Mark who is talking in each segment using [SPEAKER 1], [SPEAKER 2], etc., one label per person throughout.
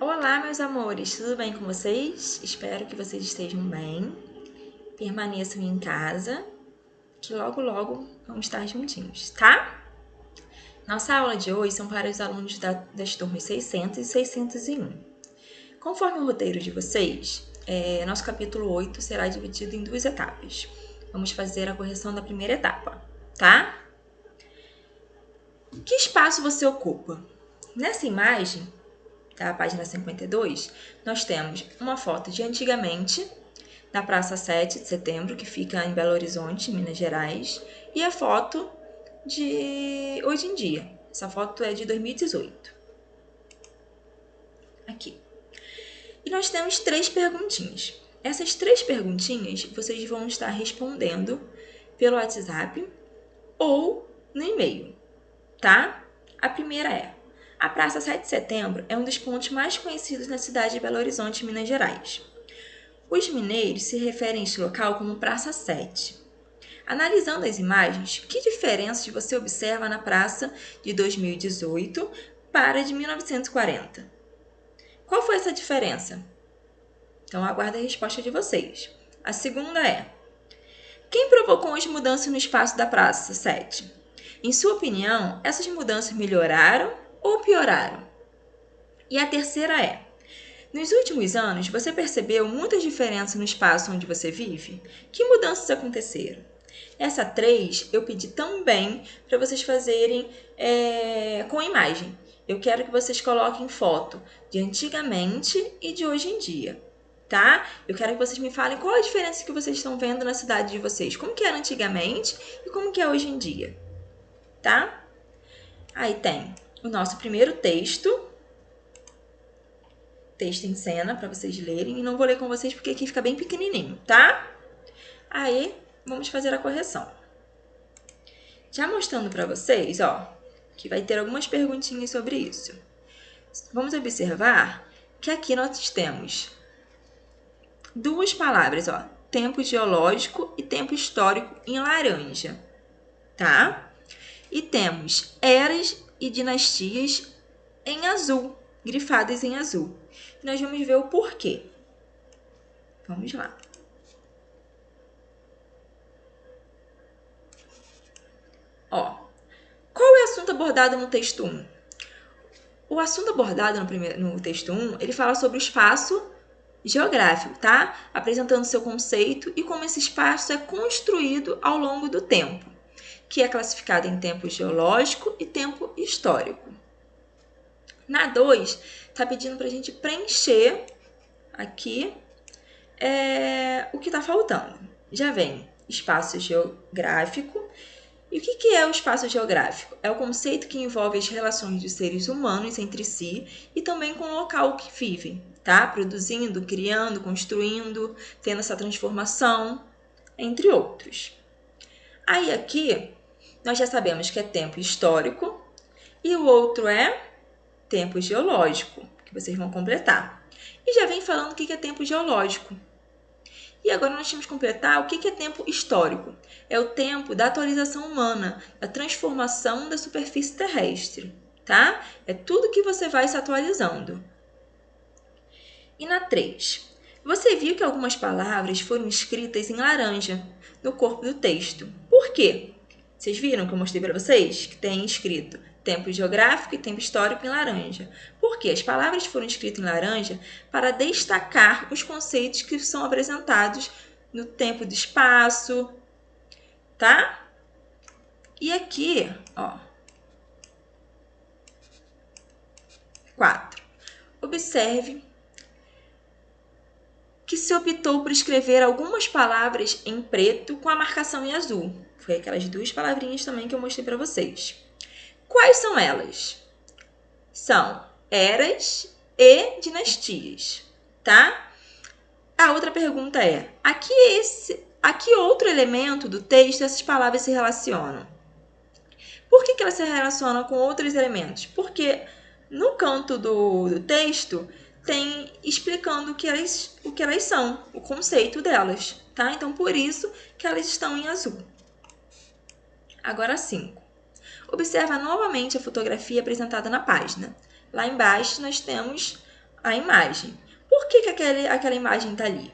[SPEAKER 1] Olá, meus amores, tudo bem com vocês? Espero que vocês estejam bem. Permaneçam em casa, que logo vamos estar juntinhos, tá? Nossa aula de hoje são para os alunos das turmas 600 e 601. Conforme o roteiro de vocês, nosso capítulo 8 será dividido em 2 etapas. Vamos fazer a correção da primeira etapa, tá? Que espaço você ocupa? Nessa imagem, da página 52, nós temos uma foto de antigamente, na Praça 7 de Setembro, que fica em Belo Horizonte, Minas Gerais, e a foto de hoje em dia. Essa foto é de 2018. Aqui. E nós temos 3 perguntinhas. Essas 3 perguntinhas vocês vão estar respondendo pelo WhatsApp ou no e-mail, tá? A primeira é: a Praça 7 de Setembro é um dos pontos mais conhecidos na cidade de Belo Horizonte, Minas Gerais. Os mineiros se referem a este local como Praça 7. Analisando as imagens, que diferenças você observa na praça de 2018 para a de 1940? Qual foi essa diferença? Então, aguardo a resposta de vocês. A segunda é: quem provocou as mudanças no espaço da Praça 7? Em sua opinião, essas mudanças melhoraram ou pioraram? E a terceira é: nos últimos anos, você percebeu muitas diferenças no espaço onde você vive? Que mudanças aconteceram? Essa 3 eu pedi também para vocês fazerem com imagem. Eu quero que vocês coloquem foto de antigamente e de hoje em dia, tá? Eu quero que vocês me falem qual a diferença que vocês estão vendo na cidade de vocês. Como que era antigamente e como que é hoje em dia, tá? Aí tem o nosso primeiro texto em cena para vocês lerem, e não vou ler com vocês porque aqui fica bem pequenininho, tá? Aí, vamos fazer a correção. Já mostrando para vocês, ó, que vai ter algumas perguntinhas sobre isso. Vamos observar que aqui nós temos 2 palavras, ó, tempo geológico e tempo histórico em laranja, tá? E temos eras e dinastias em azul, grifadas em azul. Nós vamos ver o porquê. Vamos lá. Ó, qual é o assunto abordado no texto 1? O assunto abordado no texto 1, ele fala sobre o espaço geográfico, tá? Apresentando seu conceito e como esse espaço é construído ao longo do tempo, que é classificado em tempo geológico e tempo histórico. Na 2, está pedindo para a gente preencher aqui o que está faltando. Já vem espaço geográfico. E o que é o espaço geográfico? É o conceito que envolve as relações dos seres humanos entre si e também com o local que vivem, tá? Produzindo, criando, construindo, tendo essa transformação, entre outros. Aí aqui, nós já sabemos que é tempo histórico e o outro é tempo geológico, que vocês vão completar. E já vem falando o que é tempo geológico. E agora nós temos que completar o que é tempo histórico. É o tempo da atualização humana, da transformação da superfície terrestre, tá? É tudo que você vai se atualizando. E na 3, você viu que algumas palavras foram escritas em laranja no corpo do texto. Por quê? Vocês viram que eu mostrei para vocês que tem escrito tempo geográfico e tempo histórico em laranja. Por quê? As palavras foram escritas em laranja para destacar os conceitos que são apresentados no tempo do espaço, tá? E aqui, ó, 4. Observe que se optou por escrever algumas palavras em preto com a marcação em azul. Foi aquelas 2 palavrinhas também que eu mostrei para vocês. Quais são elas? São eras e dinastias, tá? A outra pergunta é: a que outro elemento do texto essas palavras se relacionam? Por que elas se relacionam com outros elementos? Porque no canto do texto tem explicando o que elas são, o conceito delas, tá? Então, por isso que elas estão em azul. Agora 5. Observa novamente a fotografia apresentada na página. Lá embaixo nós temos a imagem. Por que aquela imagem está ali?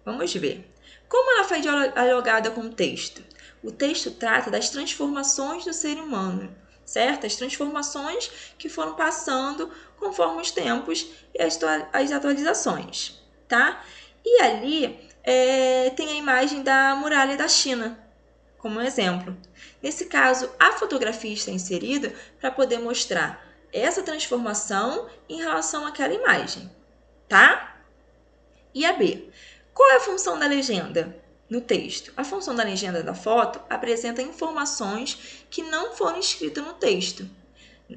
[SPEAKER 1] Vamos ver. Como ela foi dialogada com o texto? O texto trata das transformações do ser humano, certo? As transformações que foram passando conforme os tempos e as atualizações, tá? E ali tem a imagem da muralha da China, como exemplo. Nesse caso, a fotografia está inserida para poder mostrar essa transformação em relação àquela imagem, tá? E a B. Qual é a função da legenda no texto? A função da legenda da foto apresenta informações que não foram escritas no texto.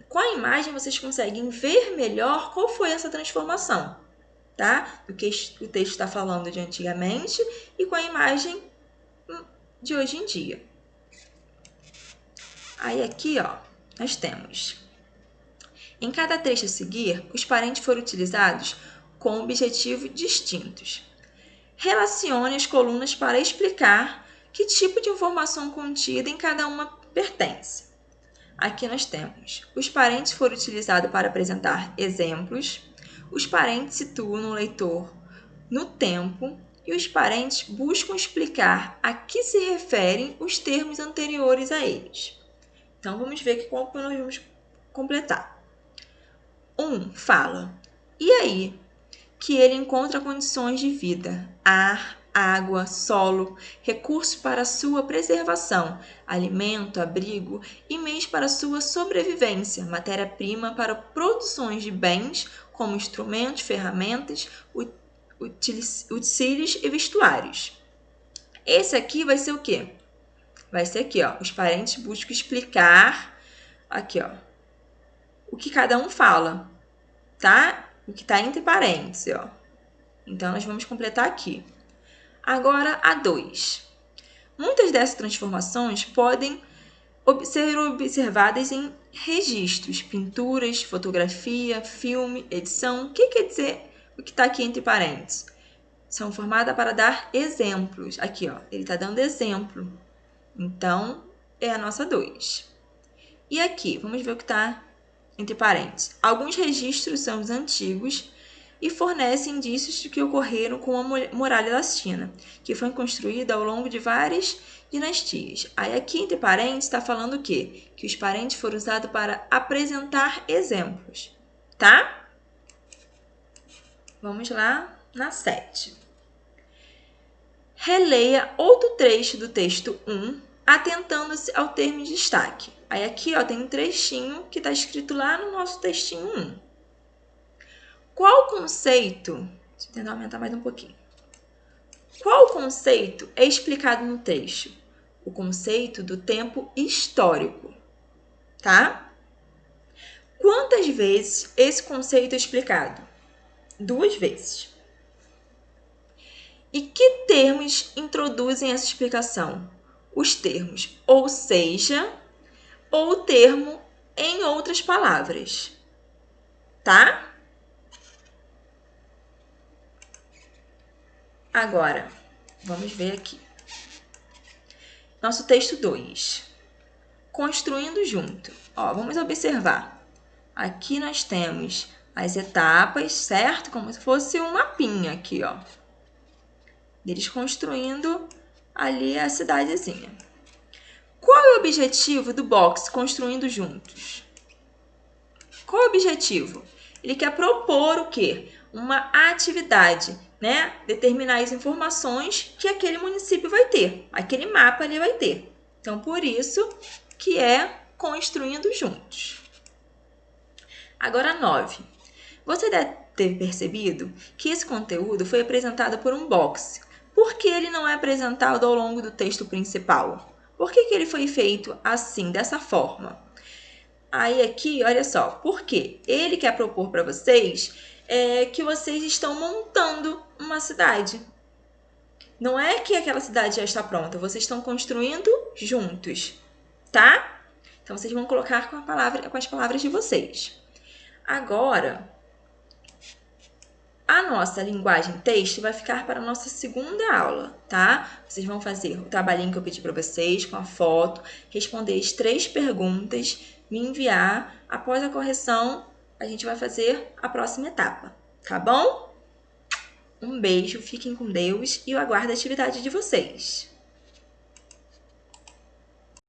[SPEAKER 1] Com a imagem, vocês conseguem ver melhor qual foi essa transformação, tá? Do que o texto está falando de antigamente e com a imagem de hoje em dia. Aí aqui, ó, nós temos. Em cada trecho a seguir, os parentes foram utilizados com objetivos distintos. Relacione as colunas para explicar que tipo de informação contida em cada uma pertence. Aqui nós temos. Os parentes foram utilizados para apresentar exemplos. Os parentes situam o leitor no tempo e os parentes buscam explicar a que se referem os termos anteriores a eles. Então, vamos ver aqui qual que nós vamos completar. 1. Fala. E aí? Que ele encontra condições de vida, ar, água, solo, recursos para sua preservação, alimento, abrigo e meios para sua sobrevivência, matéria-prima para produções de bens como instrumentos, ferramentas, utensílios e vestuários. Esse aqui vai ser o quê? Vai ser aqui, ó. Os parentes buscam explicar aqui, ó, o que cada um fala, tá? O que está entre parênteses, ó. Então, nós vamos completar aqui. Agora, a 2. Muitas dessas transformações podem ser observadas em registros, pinturas, fotografia, filme, edição. O que quer dizer o que está aqui entre parênteses? São formadas para dar exemplos. Aqui, ó, ele está dando exemplo. Então, é a nossa 2. E aqui, vamos ver o que está entre parênteses. Alguns registros são os antigos e fornecem indícios de que ocorreram com a muralha da China, que foi construída ao longo de várias dinastias. Aí aqui, entre parênteses, está falando o quê? Que os parênteses foram usados para apresentar exemplos, tá? Vamos lá na 7. Releia outro trecho do texto 1, atentando-se ao termo de destaque. Aí aqui, ó, tem um trechinho que está escrito lá no nosso textinho 1. Qual conceito... Deixa eu tentar aumentar mais um pouquinho. Qual conceito é explicado no trecho? O conceito do tempo histórico, tá? Quantas vezes esse conceito é explicado? 2 vezes. E que termos introduzem essa explicação? Os termos ou seja, ou o termo em outras palavras, tá? Agora, vamos ver aqui. Nosso texto 2. Construindo junto. Ó, vamos observar. Aqui nós temos as etapas, certo? Como se fosse um mapinha aqui, ó. Eles construindo ali a cidadezinha. Qual é o objetivo do box Construindo Juntos? Qual é o objetivo? Ele quer propor o quê? Uma atividade, né? Determinar as informações que aquele município vai ter, aquele mapa ali vai ter. Então, por isso que é Construindo Juntos. Agora, 9. Você deve ter percebido que esse conteúdo foi apresentado por um box. Por que ele não é apresentado ao longo do texto principal? Por que ele foi feito assim, dessa forma? Aí aqui, olha só, porque ele quer propor para vocês que vocês estão montando uma cidade. Não é que aquela cidade já está pronta, vocês estão construindo juntos, tá? Então, vocês vão colocar com as palavras de vocês. Agora, a nossa linguagem texto vai ficar para a nossa segunda aula, tá? Vocês vão fazer o trabalhinho que eu pedi para vocês com a foto, responder as 3 perguntas, me enviar. Após a correção, a gente vai fazer a próxima etapa, tá bom? Um beijo, fiquem com Deus e eu aguardo a atividade de vocês.